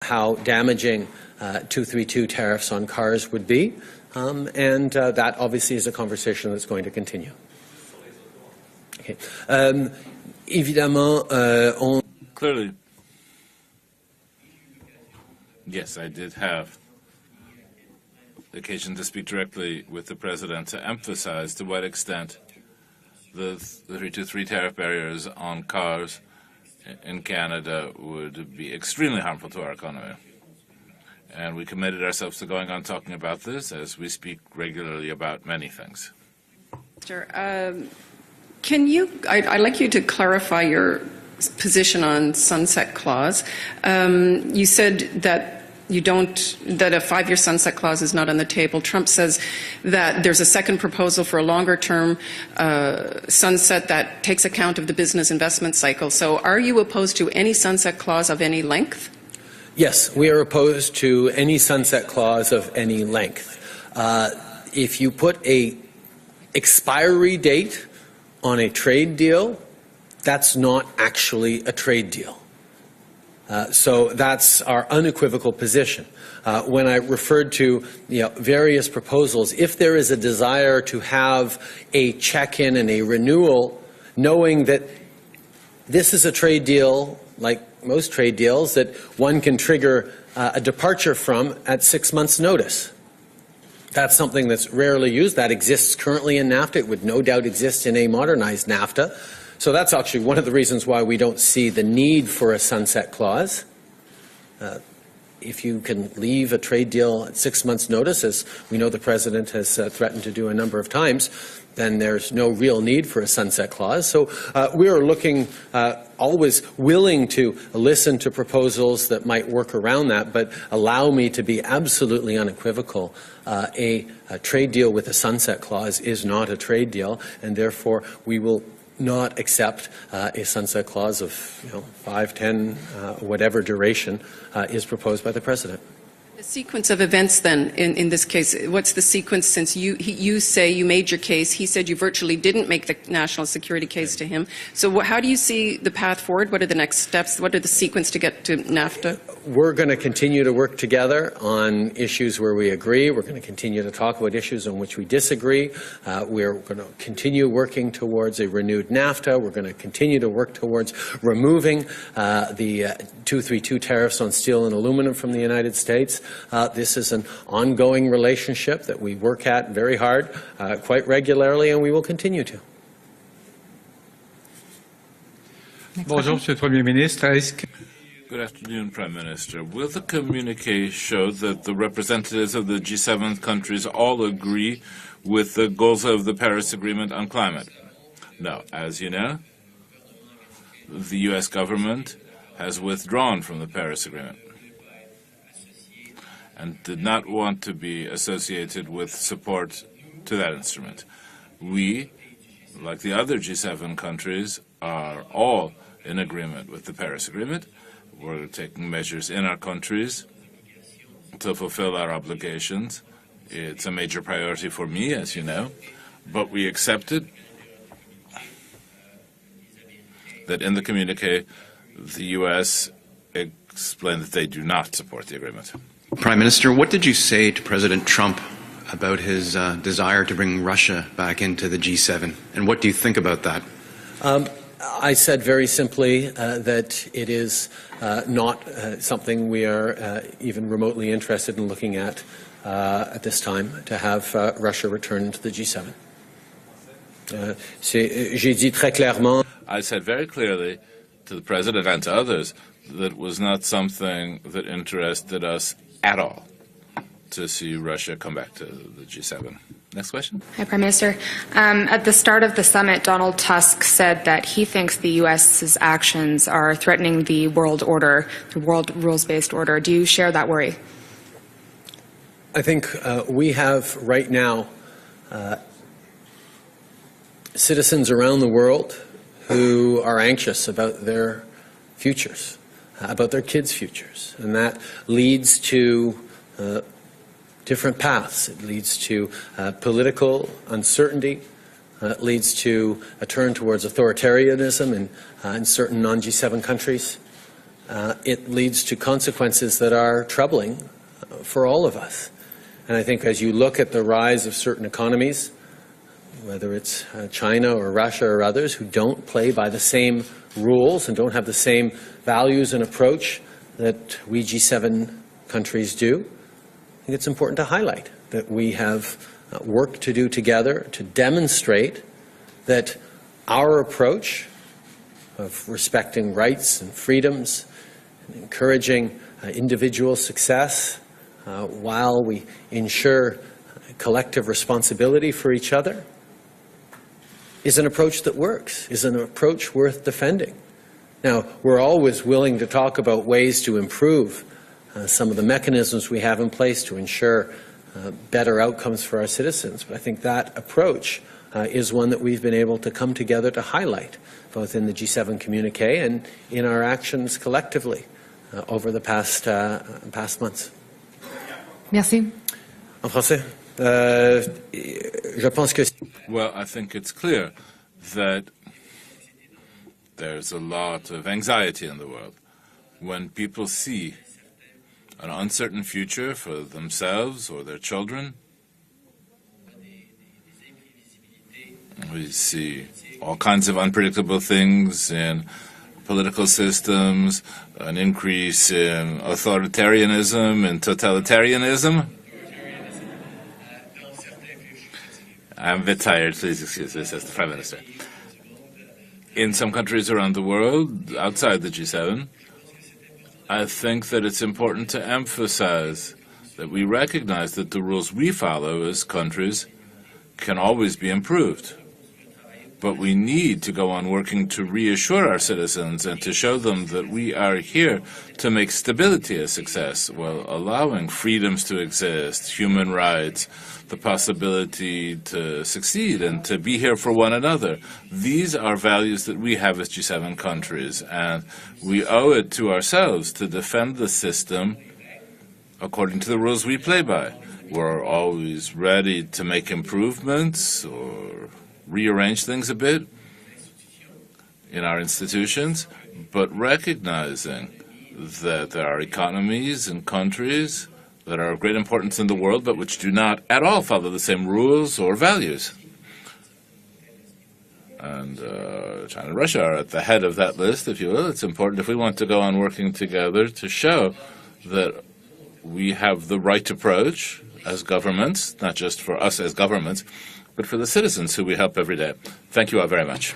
how damaging 232 tariffs on cars would be, and that obviously is a conversation that's going to continue. Okay. Clearly, yes, I did have the occasion to speak directly with the President to emphasize to what extent the 323 tariff barriers on cars in Canada would be extremely harmful to our economy. And we committed ourselves to going on talking about this as we speak regularly about many things. Sure. I'd like you to clarify your position on sunset clause. You said that that a 5-year sunset clause is not on the table. Trump says that there's a second proposal for a longer term sunset that takes account of the business investment cycle. So are you opposed to any sunset clause of any length? Yes, we are opposed to any sunset clause of any length. If you put a expiry date on a trade deal, that's not actually a trade deal. So that's our unequivocal position. When I referred to various proposals, if there is a desire to have a check-in and a renewal, knowing that this is a trade deal, like most trade deals, that one can trigger a departure from at 6 months' notice. That's something that's rarely used. That exists currently in NAFTA. It would no doubt exist in a modernized NAFTA. So that's actually one of the reasons why we don't see the need for a sunset clause. If you can leave a trade deal at 6 months' notice, as we know the President has threatened to do a number of times, then there's no real need for a sunset clause. So we are looking, always willing to listen to proposals that might work around that, but allow me to be absolutely unequivocal. A trade deal with a sunset clause is not a trade deal, and therefore we will not accept a sunset clause of 5, 10, whatever duration is proposed by the President. The sequence of events then, in this case, what's the sequence since you say you made your case, he said you virtually didn't make the national security case to him. So how do you see the path forward? What are the next steps? What are the sequence to get to NAFTA? We're going to continue to work together on issues where we agree. We're going to continue to talk about issues on which we disagree. We're going to continue working towards a renewed NAFTA. We're going to continue to work towards removing the 232 tariffs on steel and aluminum from the United States. This is an ongoing relationship that we work at very hard, quite regularly, and we will continue to. Bonjour, Monsieur le Premier Ministre. Good afternoon, Prime Minister. Will the communiqué show that the representatives of the G7 countries all agree with the goals of the Paris Agreement on climate? No. As you know, the U.S. government has withdrawn from the Paris Agreement and did not want to be associated with support to that instrument. We, like the other G7 countries, are all in agreement with the Paris Agreement. We're taking measures in our countries to fulfill our obligations. It's a major priority for me, as you know, but we accepted that in the communiqué, the U.S. explained that they do not support the agreement. Prime Minister, what did you say to President Trump about his desire to bring Russia back into the G7, and what do you think about that? I said very simply that it is not something we are even remotely interested in looking at this time, to have Russia return into the G7. J'ai dit très clairement. I said very clearly to the President and to others that it was not something that interested us at all to see Russia come back to the G7. Next question. Hi, Prime Minister. At the start of the summit, Donald Tusk said that he thinks the U.S.'s actions are threatening the world order, the world rules-based order. Do you share that worry? I think we have right now citizens around the world who are anxious about their futures, about their kids' futures, and that leads to different paths. It leads to political uncertainty. It leads to a turn towards authoritarianism in certain non-G7 countries. it leads to consequences that are troubling for all of us. And I think as you look at the rise of certain economies, whether it's China or Russia or others, who don't play by the same rules and don't have the same values and approach that we G7 countries do, I think it's important to highlight that we have work to do together to demonstrate that our approach of respecting rights and freedoms and encouraging individual success while we ensure collective responsibility for each other is an approach that works, is an approach worth defending. Now, we're always willing to talk about ways to improve some of the mechanisms we have in place to ensure better outcomes for our citizens, but I think that approach is one that we've been able to come together to highlight, both in the G7 communiqué and in our actions collectively over the past months. Merci. En français, je pense que... Well, I think it's clear that there's a lot of anxiety in the world when people see an uncertain future for themselves or their children. We see all kinds of unpredictable things in political systems, an increase in authoritarianism and totalitarianism. I'm a bit tired, please excuse me, says the Prime Minister. In some countries around the world, outside the G7, I think that it's important to emphasize that we recognize that the rules we follow as countries can always be improved. But we need to go on working to reassure our citizens and to show them that we are here to make stability a success while allowing freedoms to exist, human rights, the possibility to succeed and to be here for one another. These are values that we have as G7 countries, and we owe it to ourselves to defend the system according to the rules we play by. We're always ready to make improvements or rearrange things a bit in our institutions, but recognizing that there are economies and countries that are of great importance in the world, but which do not at all follow the same rules or values. And China and Russia are at the head of that list, if you will. It's important if we want to go on working together to show that we have the right approach as governments, not just for us as governments, but for the citizens who we help every day. Thank you all very much.